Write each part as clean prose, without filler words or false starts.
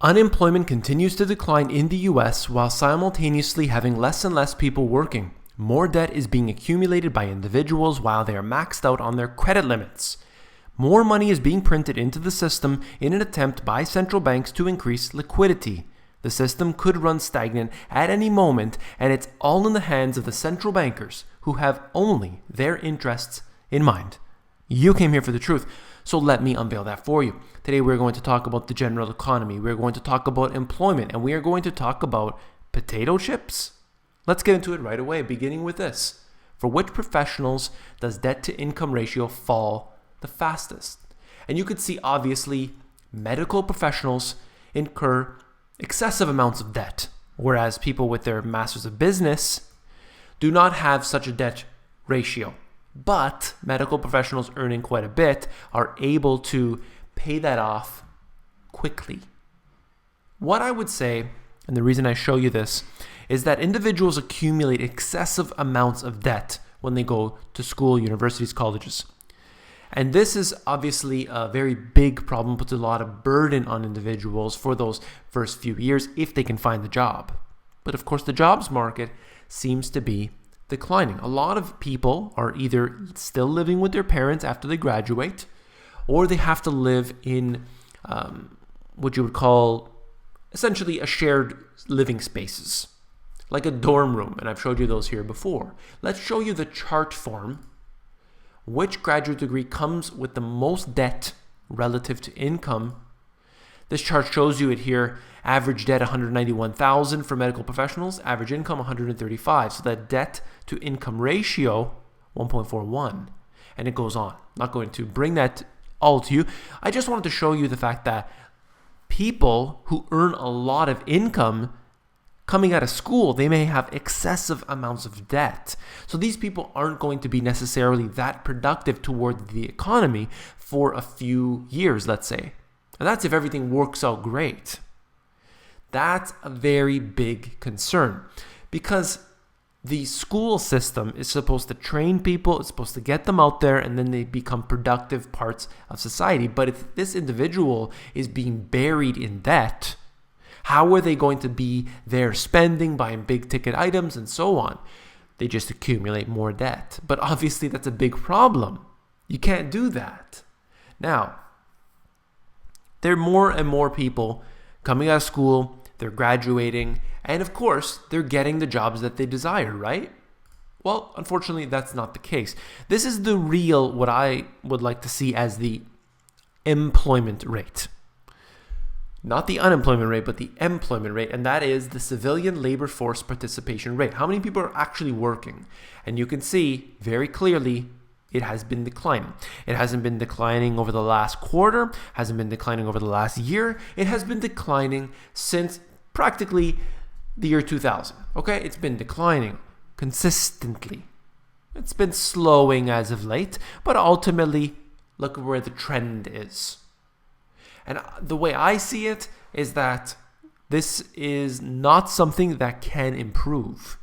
Unemployment continues to decline in the US while simultaneously having less and less people working. More debt is being accumulated by individuals while they are maxed out on their credit limits. More money is being printed into the system in an attempt by central banks to increase liquidity. The system could run stagnant at any moment, and it's all in the hands of the central bankers who have only their interests in mind. You came here for the truth, so let me unveil that for you. Today we're going to talk about the general economy, we're going to talk about employment, and we are going to talk about potato chips. Let's get into it right away, beginning with this. For which professionals does debt-to-income ratio fall the fastest? And you could see, obviously, medical professionals incur excessive amounts of debt, whereas people with their masters of business do not have such a debt ratio. But medical professionals earning quite a bit are able to pay that off quickly. What I would say, and the reason I show you this, is that individuals accumulate excessive amounts of debt when they go to school, universities, colleges. And this is obviously a very big problem, puts a lot of burden on individuals for those first few years if they can find the job. But of course, the jobs market seems to be declining. A lot of people are either still living with their parents after they graduate, or they have to live in what you would call essentially a shared living spaces, like a dorm room. And I've showed you those here before. Let's show you the chart form. Which graduate degree comes with the most debt relative to income? This chart shows you it here. Average debt $191,000 for medical professionals, average income $135,000. So that debt to income ratio 1.41, and it goes on. I'm not going to bring that all to you. I just wanted to show you the fact that people who earn a lot of income coming out of school, they may have excessive amounts of debt. So these people aren't going to be necessarily that productive toward the economy for a few years, let's say. And that's if everything works out great. That's a very big concern because the school system is supposed to train people, it's supposed to get them out there, and then they become productive parts of society. But if this individual is being buried in debt, how are they going to be there spending, buying big ticket items, and so on? They just accumulate more debt. But obviously, that's a big problem. You can't do that. Now, there are more and more people coming out of school, they're graduating, and of course, they're getting the jobs that they desire, right? Well, unfortunately, that's not the case. This is the real, what I would like to see as the employment rate. Not the unemployment rate, but the employment rate, and that is the civilian labor force participation rate. How many people are actually working? And you can see very clearly it has been declining. It hasn't been declining over the last quarter, hasn't been declining over the last year. It has been declining since practically the year 2000. Okay, it's been declining consistently. It's been slowing as of late, but ultimately, look where the trend is. And the way I see it is that this is not something that can improve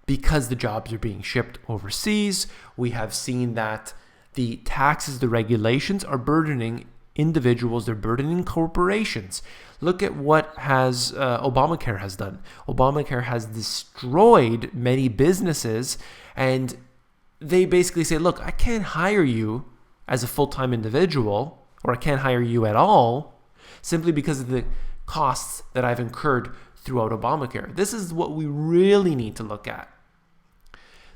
because the jobs are being shipped overseas. We have seen that the taxes, the regulations are burdening individuals, they're burdening corporations. Look at what Obamacare has done. Obamacare has destroyed many businesses, and they basically say, look, I can't hire you as a full-time individual, or I can't hire you at all simply because of the costs that I've incurred throughout Obamacare. This is what we really need to look at.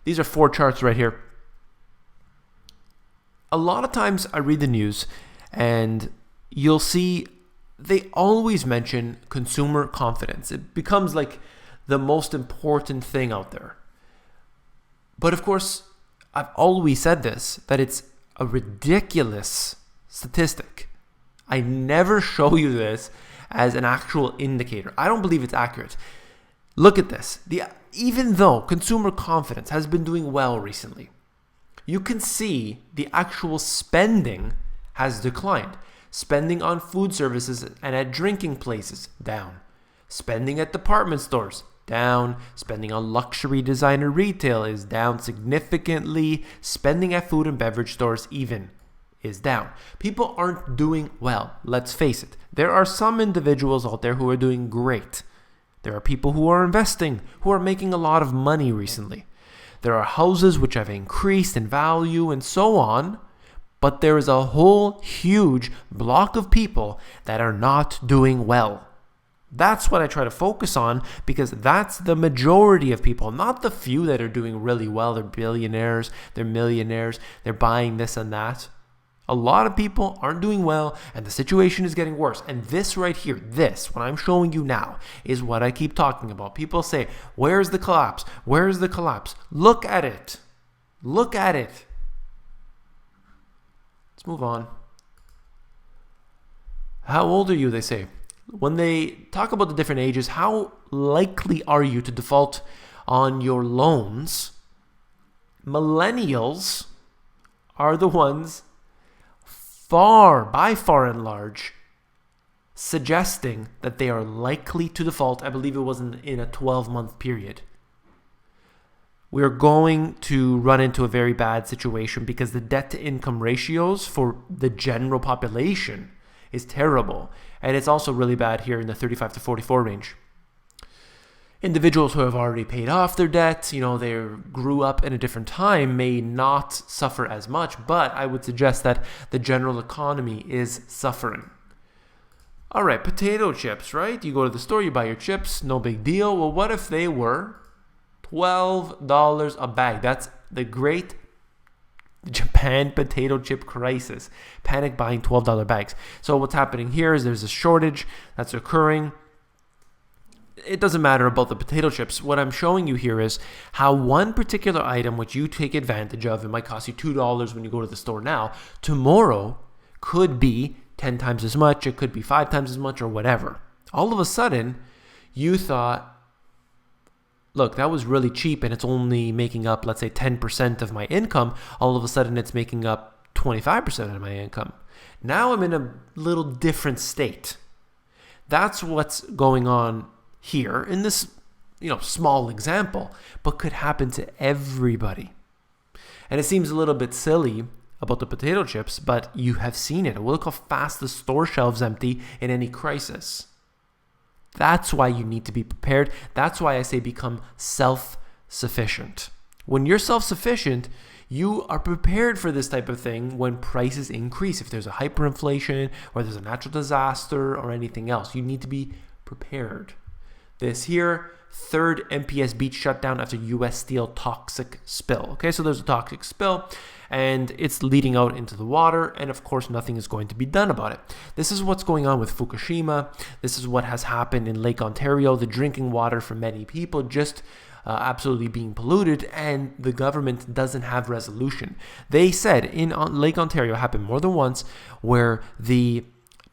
These are 4 charts right here. A lot of times I read the news and you'll see they always mention consumer confidence. It becomes like the most important thing out there. But of course, I've always said this, that it's a ridiculous statistic. I never show you this as an actual indicator. I don't believe it's accurate. Look at this. Even though consumer confidence has been doing well recently, you can see the actual spending has declined. Spending on food services and at drinking places, down. Spending at department stores, down. Spending on luxury designer retail is down significantly. Spending at food and beverage stores even is down. People aren't doing well. Let's face it. There are some individuals out there who are doing great. There are people who are investing, who are making a lot of money recently. There are houses which have increased in value and so on. But there is a whole huge block of people that are not doing well. That's what I try to focus on, because that's the majority of people, not the few that are doing really well. They're billionaires, they're millionaires, they're buying this and that. A lot of people aren't doing well, and the situation is getting worse. And this right here, what I'm showing you now, is what I keep talking about. People say, where's the collapse? Where's the collapse? Look at it. Look at it. Let's move on. How old are you, they say. When they talk about the different ages, how likely are you to default on your loans? Millennials are the ones by far and large, suggesting that they are likely to default. I believe it was in a 12-month period. We're going to run into a very bad situation because the debt-to-income ratios for the general population is terrible. And it's also really bad here in the 35 to 44 range. Individuals who have already paid off their debt, they grew up in a different time, may not suffer as much, but I would suggest that the general economy is suffering. All right, potato chips, right? You go to the store, you buy your chips, no big deal. Well, what if they were $12 a bag? That's the great Japan potato chip crisis. Panic buying $12 bags. So what's happening here is there's a shortage that's occurring. It doesn't matter about the potato chips. What I'm showing you here is how one particular item which you take advantage of, it might cost you $2 when you go to the store now, tomorrow could be 10 times as much, it could be 5 times as much, or whatever. All of a sudden, you thought, look, that was really cheap and it's only making up, let's say, 10% of my income. All of a sudden, it's making up 25% of my income. Now I'm in a little different state. That's what's going on here in this, small example, but could happen to everybody. And it seems a little bit silly about the potato chips, but you have seen it. Look how fast the store shelves empty in any crisis. That's why you need to be prepared. That's why I say become self-sufficient. When you're self-sufficient, you are prepared for this type of thing when prices increase. If there's a hyperinflation or there's a natural disaster or anything else, you need to be prepared. This here, third MPS beach shutdown after U.S. steel toxic spill. Okay, so there's a toxic spill and it's leading out into the water, and of course nothing is going to be done about it. This is what's going on with Fukushima. This is what has happened in Lake Ontario. The drinking water for many people just absolutely being polluted, and the government doesn't have resolution. They said in Lake Ontario, happened more than once, where the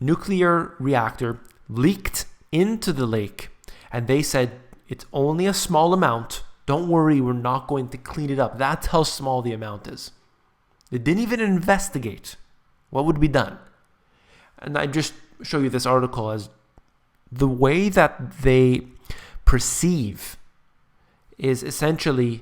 nuclear reactor leaked into the lake, and they said it's only a small amount. Don't worry, we're not going to clean it up. That's how small the amount is. They didn't even investigate what would be done. And I just show you this article as the way that they perceive is essentially,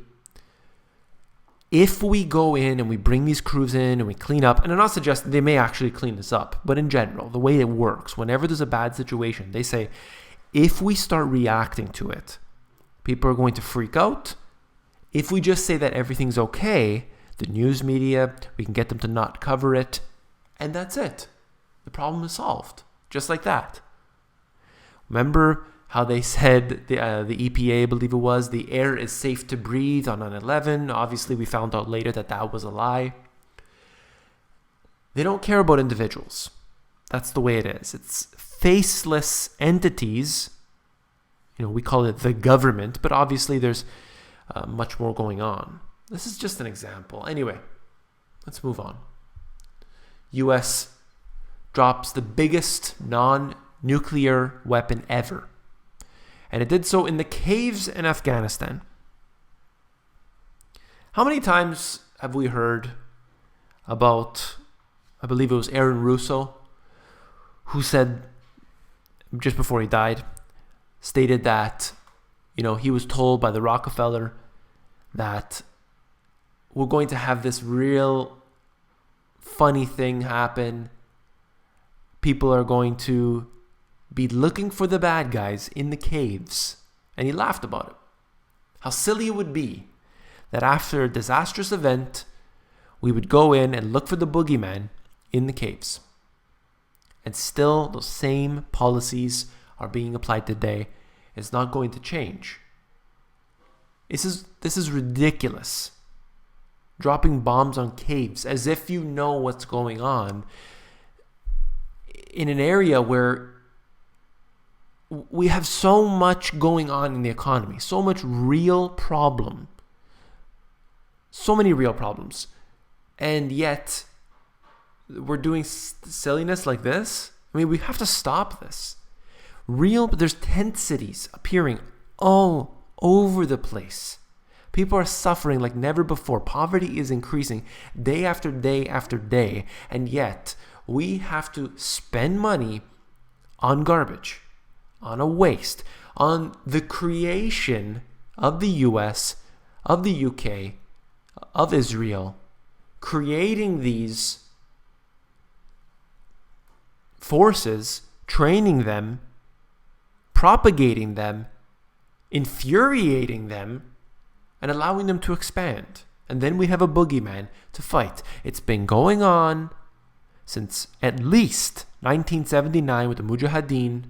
if we go in and we bring these crews in and we clean up, and I'm not suggesting they may actually clean this up, but in general, the way it works, whenever there's a bad situation, they say, if we start reacting to it, people are going to freak out. If we just say that everything's okay, the news media, we can get them to not cover it, and that's it. The problem is solved, just like that. Remember how they said, the EPA, I believe it was, the air is safe to breathe on 9/11. Obviously, we found out later that that was a lie. They don't care about individuals. That's the way it is. It's faceless entities. We call it the government, but obviously there's much more going on. This is just an example. Anyway, let's move on. U.S. drops the biggest non-nuclear weapon ever. And it did so in the caves in Afghanistan. How many times have we heard about, I believe it was Aaron Russo, who said, just before he died, stated that, he was told by the Rockefeller that we're going to have this real funny thing happen. People are going to be looking for the bad guys in the caves. And he laughed about it. How silly it would be that after a disastrous event, we would go in and look for the boogeyman in the caves. And still, those same policies are being applied today. It's not going to change. This is ridiculous. Dropping bombs on caves as if you know what's going on in an area where we have so much going on in the economy, so much real problem, so many real problems, and yet we're doing silliness like this. I mean, we have to stop this. There's tent cities appearing all over the place. People are suffering like never before. Poverty is increasing day after day after day, and yet we have to spend money on garbage, on a waste, on the creation of the US, of the UK, of Israel, creating these forces, training them, propagating them, infuriating them, and allowing them to expand. And then we have a boogeyman to fight. It's been going on since at least 1979 with the Mujahideen,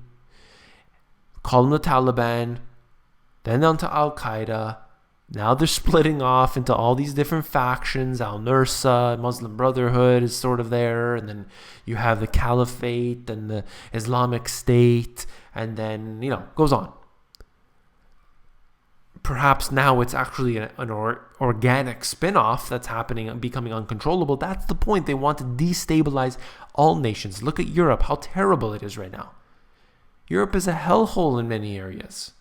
calling the Taliban, then on to Al-Qaeda. Now they're splitting off into all these different factions. Al-Nusra, Muslim Brotherhood is sort of there. And then you have the Caliphate and the Islamic State. And then, goes on. Perhaps now it's actually an organic spin-off that's happening and becoming uncontrollable. That's the point. They want to destabilize all nations. Look at Europe, how terrible it is right now. Europe is a hellhole in many areas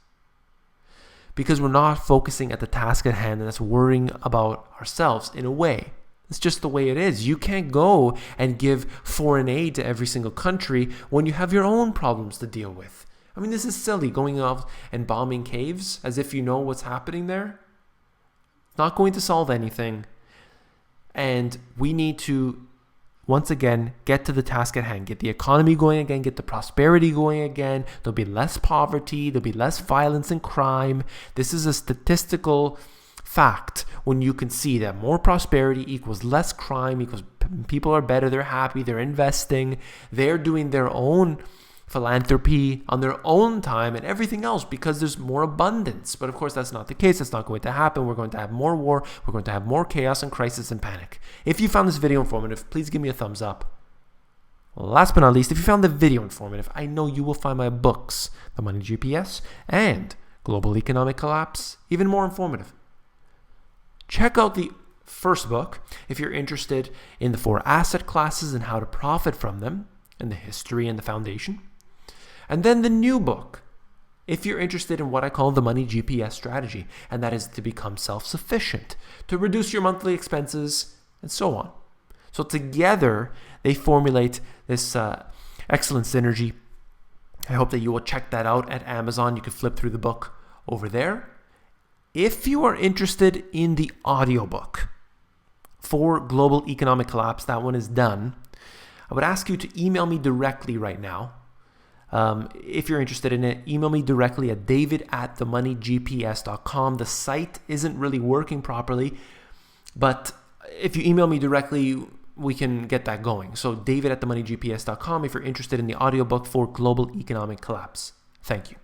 because we're not focusing at the task at hand, and that's worrying about ourselves in a way. It's just the way it is. You can't go and give foreign aid to every single country when you have your own problems to deal with. I mean, this is silly, going off and bombing caves as if you know what's happening there. Not going to solve anything. And we need to, once again, get to the task at hand. Get the economy going again. Get the prosperity going again. There'll be less poverty. There'll be less violence and crime. This is a statistical fact when you can see that more prosperity equals less crime, equals people are better, they're happy, they're investing, they're doing their own philanthropy on their own time and everything else because there's more abundance. But of course, that's not the case. That's not going to happen. We're going to have more war. We're going to have more chaos and crisis and panic. If you found this video informative, please give me a thumbs up. Last but not least, if you found the video informative, I know you will find my books, The Money GPS and Global Economic Collapse, even more informative. Check out the first book if you're interested in the 4 asset classes and how to profit from them and the history and the foundation. And then the new book, if you're interested in what I call the money GPS strategy, and that is to become self-sufficient, to reduce your monthly expenses, and so on. So together, they formulate this excellent synergy. I hope that you will check that out at Amazon. You can flip through the book over there. If you are interested in the audiobook for Global Economic Collapse, that one is done. I would ask you to email me directly right now. If you're interested in it, email me directly at david@themoneygps.com. The site isn't really working properly, but if you email me directly, we can get that going. So david@themoneygps.com if you're interested in the audiobook for Global Economic Collapse. Thank you.